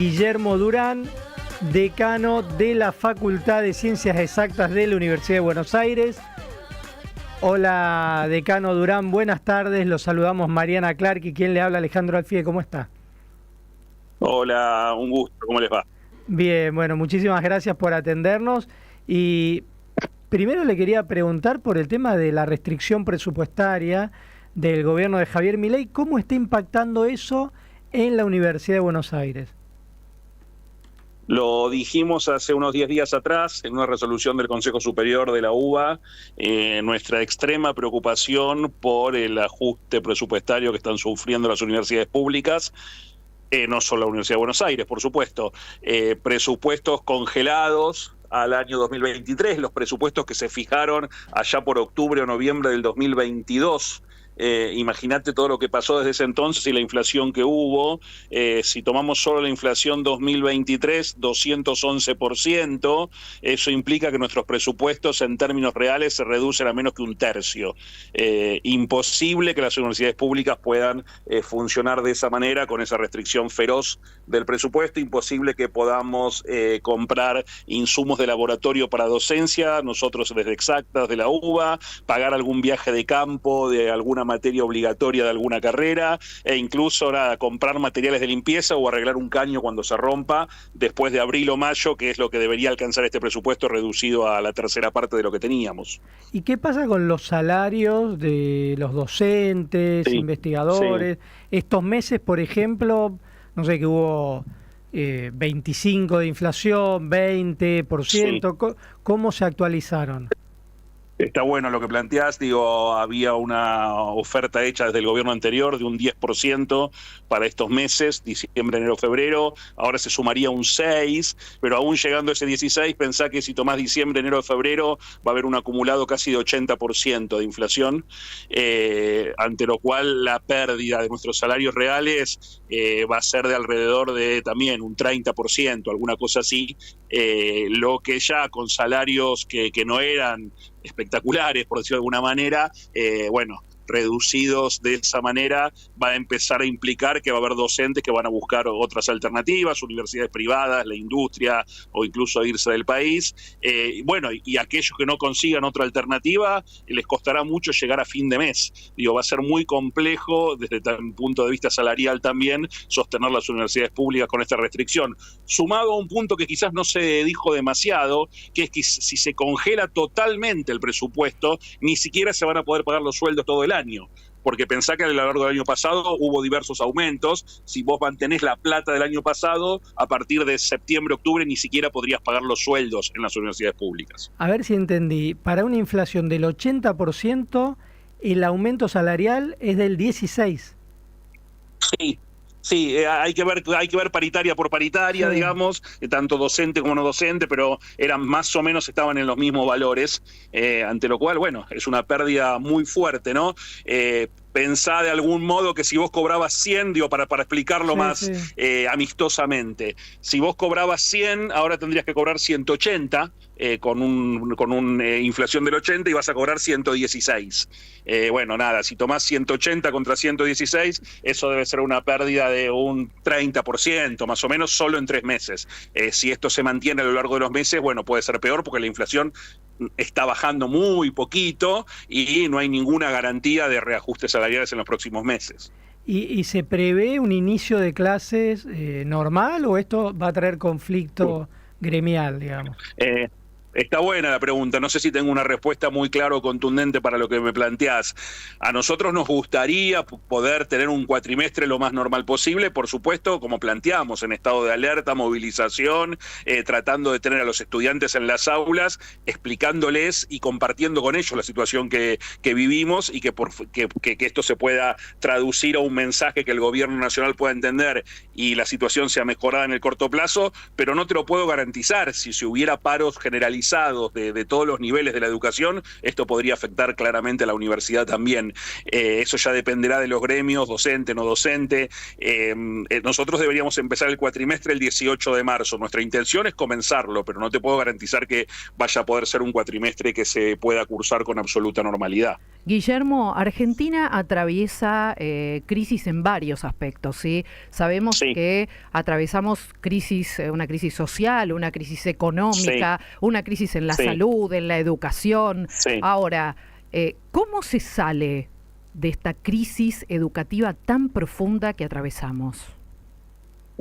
Guillermo Durán, decano de la Facultad de Ciencias Exactas de la Universidad de Buenos Aires. Hola, decano Durán, buenas tardes. Los saludamos Mariana Clark y quien le habla, Alejandro Alfie. ¿Cómo está? Hola, un gusto. ¿Cómo les va? Bien, bueno, muchísimas gracias por atendernos. Y primero le quería preguntar por el tema de la restricción presupuestaria del gobierno de Javier Milei. ¿Cómo está impactando eso en la Universidad de Buenos Aires? Lo dijimos hace unos 10 días atrás en una resolución del Consejo Superior de la UBA, nuestra extrema preocupación por el ajuste presupuestario que están sufriendo las universidades públicas, no solo la Universidad de Buenos Aires, por supuesto, presupuestos congelados al año 2023, los presupuestos que se fijaron allá por octubre o noviembre del 2022. Imagínate todo lo que pasó desde ese entonces y la inflación que hubo. Si tomamos solo la inflación 2023, 211%, eso implica que nuestros presupuestos en términos reales se reducen a menos que un tercio. Imposible que las universidades públicas puedan funcionar de esa manera, con esa restricción feroz del presupuesto. Imposible que podamos comprar insumos de laboratorio para docencia, nosotros desde Exactas de la UBA, pagar algún viaje de campo de alguna materia obligatoria de alguna carrera, e incluso comprar materiales de limpieza o arreglar un caño cuando se rompa después de abril o mayo, que es lo que debería alcanzar este presupuesto, reducido a la tercera parte de lo que teníamos. ¿Y qué pasa con los salarios de los docentes, investigadores? Sí. Estos meses, por ejemplo, no sé, que hubo 25 de inflación, 20%, sí. ¿Cómo se actualizaron? Está bueno lo que planteás, digo, había una oferta hecha desde el gobierno anterior de un 10% para estos meses, diciembre, enero, febrero, ahora se sumaría un 6%, pero aún llegando a ese 16%, pensá que si tomás diciembre, enero, febrero, va a haber un acumulado casi de 80% de inflación, ante lo cual la pérdida de nuestros salarios reales va a ser de alrededor de también un 30%, alguna cosa así, lo que ya con salarios que no eran espectaculares, por decirlo de alguna manera, reducidos de esa manera, va a empezar a implicar que va a haber docentes que van a buscar otras alternativas, universidades privadas, la industria, o incluso irse del país. Y aquellos que no consigan otra alternativa, les costará mucho llegar a fin de mes. Digo, va a ser muy complejo, desde un punto de vista salarial también, sostener las universidades públicas con esta restricción. Sumado a un punto que quizás no se dijo demasiado, que es que si se congela totalmente el presupuesto, ni siquiera se van a poder pagar los sueldos todo el año. Porque pensá que a lo largo del año pasado hubo diversos aumentos. Si vos mantenés la plata del año pasado, a partir de septiembre, octubre, ni siquiera podrías pagar los sueldos en las universidades públicas. A ver si entendí. Para una inflación del 80%, el aumento salarial es del 16%. Sí, hay que ver paritaria por paritaria, sí, digamos, tanto docente como no docente, pero eran más o menos, estaban en los mismos valores, ante lo cual, bueno, es una pérdida muy fuerte, ¿no? Pensá de algún modo que si vos cobrabas 100, digo, para explicarlo más amistosamente, si vos cobrabas 100, ahora tendrías que cobrar 180, con una inflación del 80, y vas a cobrar 116. Si tomás 180 contra 116, eso debe ser una pérdida de un 30%, más o menos, solo en 3 meses. Si esto se mantiene a lo largo de los meses, bueno, puede ser peor, porque la inflación está bajando muy poquito y no hay ninguna garantía de reajustes salariales en los próximos meses. ¿Y se prevé un inicio de clases normal, o esto va a traer conflicto gremial, digamos? Está buena la pregunta, no sé si tengo una respuesta muy clara o contundente para lo que me planteás. A nosotros nos gustaría poder tener un cuatrimestre lo más normal posible, por supuesto, como planteamos, en estado de alerta, movilización, tratando de tener a los estudiantes en las aulas, explicándoles y compartiendo con ellos la situación que vivimos, y que esto se pueda traducir a un mensaje que el gobierno nacional pueda entender y la situación sea mejorada en el corto plazo, pero no te lo puedo garantizar. Si hubiera paros generalizados generalizados de todos los niveles de la educación, esto podría afectar claramente a la universidad también. Eso ya dependerá de los gremios, docente, no docente. Nosotros deberíamos empezar el cuatrimestre el 18 de marzo. Nuestra intención es comenzarlo, pero no te puedo garantizar que vaya a poder ser un cuatrimestre que se pueda cursar con absoluta normalidad. Guillermo, Argentina atraviesa crisis en varios aspectos, ¿sí? Sabemos que atravesamos una crisis social, una crisis económica, una crisis en la salud, en la educación. Ahora, ¿cómo se sale de esta crisis educativa tan profunda que atravesamos?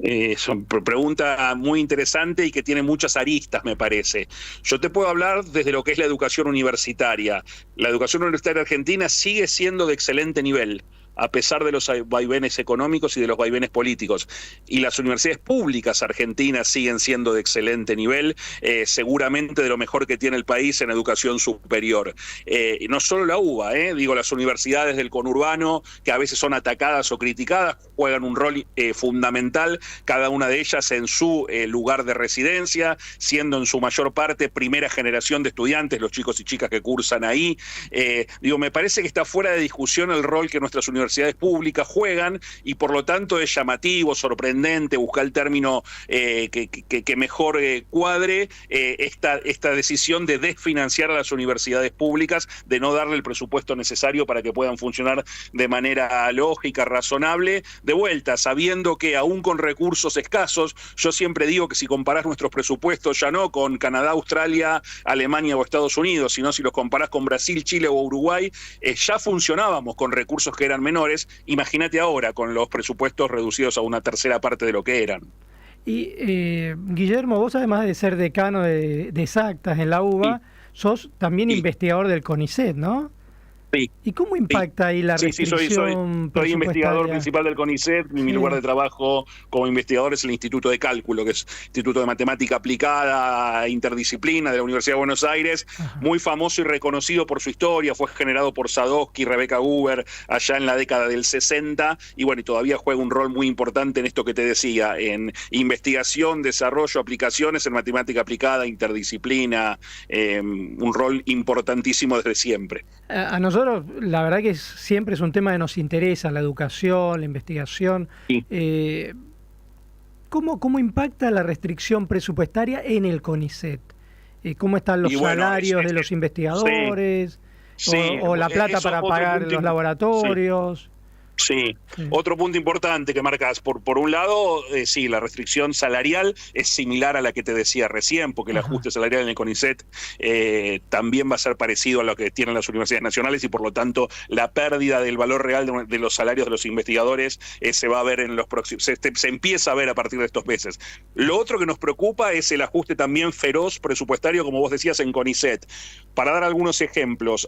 Es una pregunta muy interesante y que tiene muchas aristas, me parece. Yo te puedo hablar desde lo que es la educación universitaria. La educación universitaria argentina sigue siendo de excelente nivel, a pesar de los vaivenes económicos y de los vaivenes políticos. Y las universidades públicas argentinas siguen siendo de excelente nivel, seguramente de lo mejor que tiene el país en educación superior. Y no solo la UBA, digo, las universidades del conurbano, que a veces son atacadas o criticadas, juegan un rol fundamental, cada una de ellas en su lugar de residencia, siendo en su mayor parte primera generación de estudiantes, los chicos y chicas que cursan ahí. Digo, me parece que está fuera de discusión el rol que nuestras universidades públicas juegan, y por lo tanto es llamativo, sorprendente, buscar el término que mejor cuadre, esta decisión de desfinanciar a las universidades públicas, de no darle el presupuesto necesario para que puedan funcionar de manera lógica, razonable, de vuelta, sabiendo que aún con recursos escasos, yo siempre digo que si comparás nuestros presupuestos ya no con Canadá, Australia, Alemania o Estados Unidos, sino si los comparás con Brasil, Chile o Uruguay, ya funcionábamos con recursos que eran menores. Imagínate ahora con los presupuestos reducidos a una tercera parte de lo que eran. Y Guillermo, vos además de ser decano de exactas en la UBA, sos también investigador del CONICET, ¿no? Sí. ¿Y cómo impacta ahí la restricción soy investigador principal del CONICET, y mi lugar de trabajo como investigador es el Instituto de Cálculo, que es Instituto de Matemática Aplicada, Interdisciplina de la Universidad de Buenos Aires, muy famoso y reconocido por su historia, fue generado por Sadowski y Rebecca Guber allá en la década del 60, y bueno, y todavía juega un rol muy importante en esto que te decía, en investigación, desarrollo, aplicaciones en matemática aplicada, interdisciplina, un rol importantísimo desde siempre. A nosotros, la verdad que siempre es un tema que nos interesa, la educación, la investigación. ¿Cómo impacta la restricción presupuestaria en el CONICET? ¿Cómo están los salarios de los investigadores? O la plata para pagar los laboratorios? Sí, otro punto importante que marcas, por un lado, sí, la restricción salarial es similar a la que te decía recién, porque el ajuste salarial en el CONICET también va a ser parecido a lo que tienen las universidades nacionales, y por lo tanto la pérdida del valor real de los salarios de los investigadores se va a ver en los próximos, se empieza a ver a partir de estos meses. Lo otro que nos preocupa es el ajuste también feroz presupuestario, como vos decías, en CONICET. Para dar algunos ejemplos,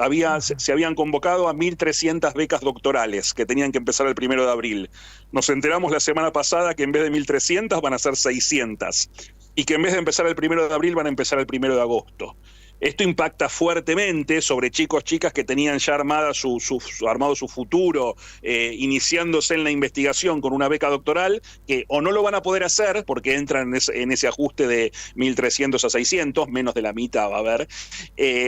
se habían convocado a 1.300 becas doctorales que tenían que empezar el 1 de abril. Nos enteramos la semana pasada que en vez de 1.300 van a ser 600, y que en vez de empezar el 1 de abril van a empezar el 1 de agosto. Esto impacta fuertemente sobre chicos, chicas que tenían ya armado su futuro, iniciándose en la investigación con una beca doctoral, que o no lo van a poder hacer porque entran en ese ajuste de 1.300 a 600, menos de la mitad va a haber,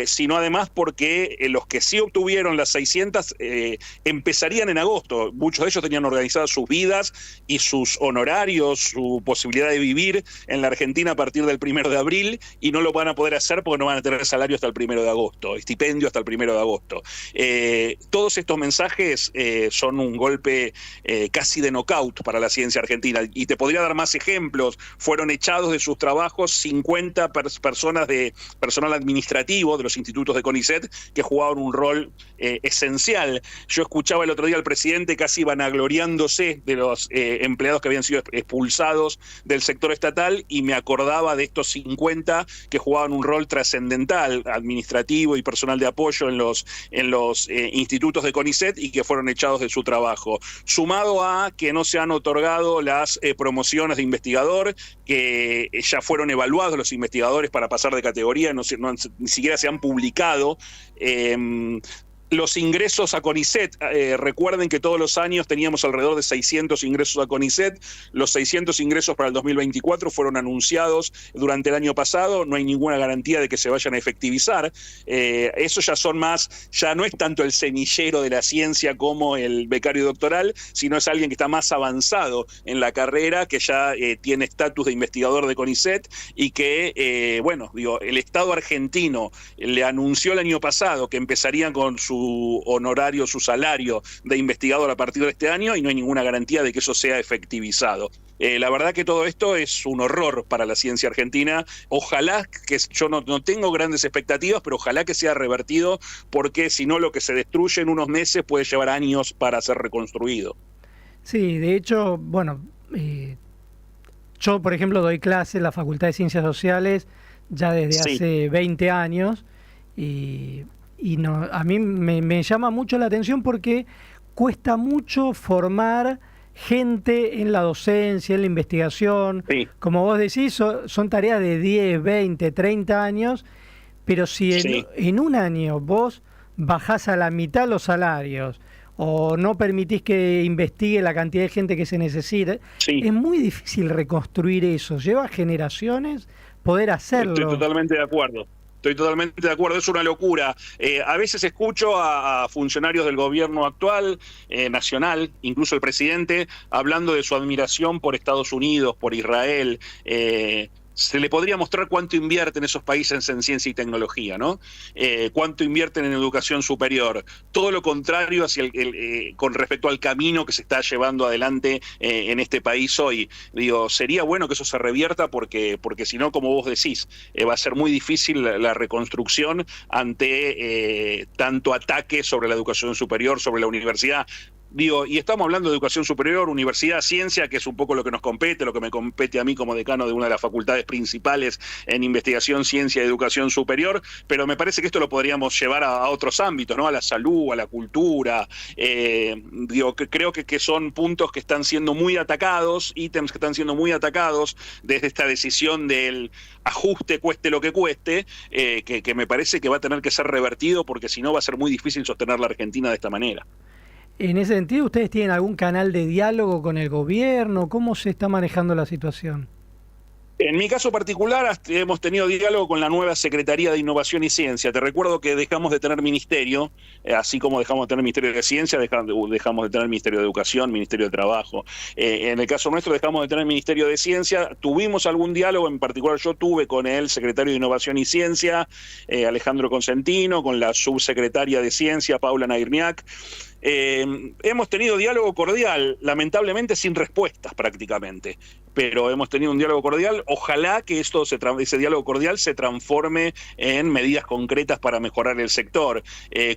sino además porque los que sí obtuvieron las 600 empezarían en agosto. Muchos de ellos tenían organizadas sus vidas y sus honorarios, su posibilidad de vivir en la Argentina a partir del 1 de abril, y no lo van a poder hacer porque no van a tener salario hasta el 1 de agosto, estipendio hasta el 1 de agosto. Todos estos mensajes son un golpe casi de knockout para la ciencia argentina, y te podría dar más ejemplos. Fueron echados de sus trabajos 50 personas de personal administrativo de los institutos de CONICET que jugaban un rol esencial. Yo escuchaba el otro día al presidente casi vanagloriándose de los empleados que habían sido expulsados del sector estatal, y me acordaba de estos 50 que jugaban un rol trascendental administrativo y personal de apoyo en los institutos de CONICET, y que fueron echados de su trabajo. Sumado a que no se han otorgado las promociones de investigador, que ya fueron evaluados los investigadores para pasar de categoría, ni siquiera se han publicado. Los ingresos a CONICET, recuerden que todos los años teníamos alrededor de 600 ingresos a CONICET. Los 600 ingresos para el 2024 fueron anunciados durante el año pasado. No hay ninguna garantía de que se vayan a efectivizar. Eso ya no es tanto el semillero de la ciencia como el becario doctoral, sino es alguien que está más avanzado en la carrera, que ya tiene estatus de investigador de CONICET y que, el Estado argentino le anunció el año pasado que empezarían con su honorario, su salario de investigador a partir de este año, y no hay ninguna garantía de que eso sea efectivizado. La verdad que todo esto es un horror para la ciencia argentina. Ojalá que, yo no tengo grandes expectativas, pero ojalá que sea revertido, porque si no, lo que se destruye en unos meses puede llevar años para ser reconstruido. Sí, de hecho, yo, por ejemplo, doy clases en la Facultad de Ciencias Sociales ya desde hace 20 años, y no, a mí me llama mucho la atención porque cuesta mucho formar gente en la docencia, en la investigación. Sí. Como vos decís, son tareas de 10, 20, 30 años, pero si en un año vos bajás a la mitad los salarios o no permitís que investigue la cantidad de gente que se necesita, es muy difícil reconstruir eso. Lleva generaciones poder hacerlo. Estoy totalmente de acuerdo. Es una locura. A veces escucho a funcionarios del gobierno actual, nacional, incluso el presidente, hablando de su admiración por Estados Unidos, por Israel. Se le podría mostrar cuánto invierten esos países en ciencia y tecnología, ¿no? Cuánto invierten en educación superior. Todo lo contrario con respecto al camino que se está llevando adelante en este país hoy. Digo, sería bueno que eso se revierta porque si no, como vos decís, va a ser muy difícil la reconstrucción ante tanto ataque sobre la educación superior, sobre la universidad. Y estamos hablando de educación superior, universidad, ciencia, que es un poco lo que nos compete, lo que me compete a mí como decano de una de las facultades principales en investigación, ciencia y educación superior, pero me parece que esto lo podríamos llevar a otros ámbitos, ¿no? A la salud, a la cultura. Creo que son puntos que están siendo muy atacados, ítems que están siendo muy atacados desde esta decisión del ajuste, cueste lo que cueste, que me parece que va a tener que ser revertido, porque si no va a ser muy difícil sostener la Argentina de esta manera. En ese sentido, ¿ustedes tienen algún canal de diálogo con el gobierno? ¿Cómo se está manejando la situación? En mi caso particular, hemos tenido diálogo con la nueva Secretaría de Innovación y Ciencia. Te recuerdo que dejamos de tener ministerio, así como dejamos de tener Ministerio de Ciencia, dejamos de tener Ministerio de Educación, Ministerio de Trabajo. En el caso nuestro dejamos de tener Ministerio de Ciencia. Tuvimos algún diálogo, en particular yo tuve con el Secretario de Innovación y Ciencia, Alejandro Consentino, con la Subsecretaria de Ciencia, Paula Nairniak. Hemos tenido diálogo cordial, lamentablemente sin respuestas prácticamente, pero hemos tenido un diálogo cordial. Ojalá que ese diálogo cordial se transforme en medidas concretas para mejorar el sector.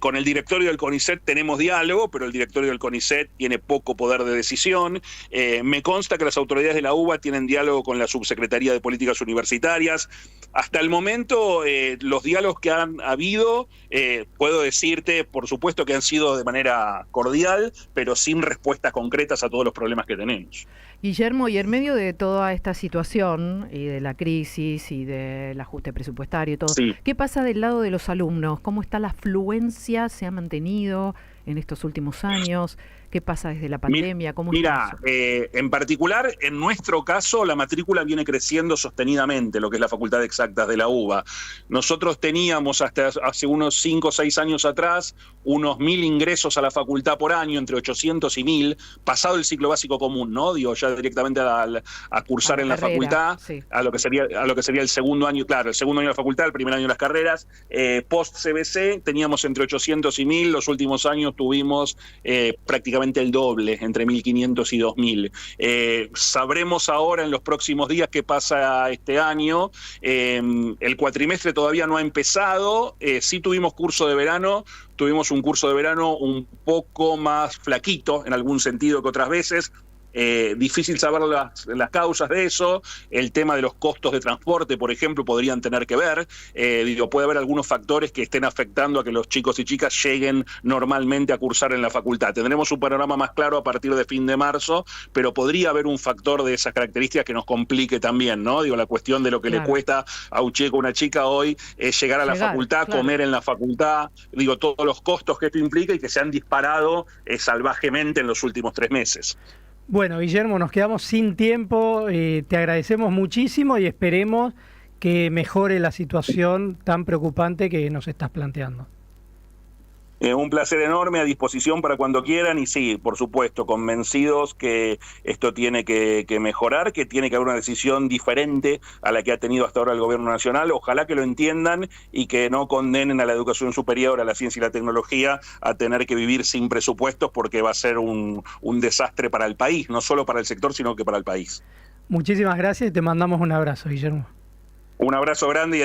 Con el directorio del CONICET tenemos diálogo, pero el directorio del CONICET tiene poco poder de decisión. Me consta que las autoridades de la UBA tienen diálogo con la Subsecretaría de Políticas Universitarias. Hasta el momento, los diálogos que han habido, puedo decirte, por supuesto que han sido de manera cordial, pero sin respuestas concretas a todos los problemas que tenemos. Guillermo, y en medio de toda esta situación y de la crisis y del ajuste presupuestario y todo, ¿qué pasa del lado de los alumnos? ¿Cómo está la afluencia? ¿Se ha mantenido en estos últimos años? ¿Qué pasa desde la pandemia? ¿Cómo Mira, en particular, en nuestro caso, la matrícula viene creciendo sostenidamente, lo que es la Facultad de Exactas de la UBA. Nosotros teníamos hasta hace unos 5 o 6 años atrás unos 1.000 ingresos a la facultad por año, entre 800 y 1.000, pasado el ciclo básico común, ¿no? Ya directamente a cursar en la facultad, a lo que sería el segundo año, claro, el segundo año de la facultad, el primer año de las carreras. Post-CBC teníamos entre 800 y 1.000, los últimos años tuvimos prácticamente el doble, entre 1.500 y 2.000. Sabremos ahora en los próximos días qué pasa este año. El cuatrimestre todavía no ha empezado. Sí tuvimos curso de verano. Tuvimos un curso de verano un poco más flaquito en algún sentido que otras veces. Difícil saber las causas de eso. El tema de los costos de transporte, por ejemplo, podrían tener que ver. Puede haber algunos factores que estén afectando a que los chicos y chicas lleguen normalmente a cursar en la facultad. Tendremos un panorama más claro a partir de fin de marzo, pero podría haber un factor de esas características que nos complique también, ¿no? La cuestión de lo que le cuesta a un chico o una chica hoy es llegar a la facultad, comer en la facultad, todos los costos que esto implica y que se han disparado salvajemente en los últimos 3 meses. Bueno, Guillermo, nos quedamos sin tiempo, te agradecemos muchísimo y esperemos que mejore la situación tan preocupante que nos estás planteando. Un placer enorme, a disposición para cuando quieran, y sí, por supuesto, convencidos que esto tiene que mejorar, que tiene que haber una decisión diferente a la que ha tenido hasta ahora el gobierno nacional. Ojalá que lo entiendan y que no condenen a la educación superior, a la ciencia y la tecnología a tener que vivir sin presupuestos, porque va a ser un desastre para el país, no solo para el sector, sino que para el país. Muchísimas gracias y te mandamos un abrazo, Guillermo. Un abrazo grande.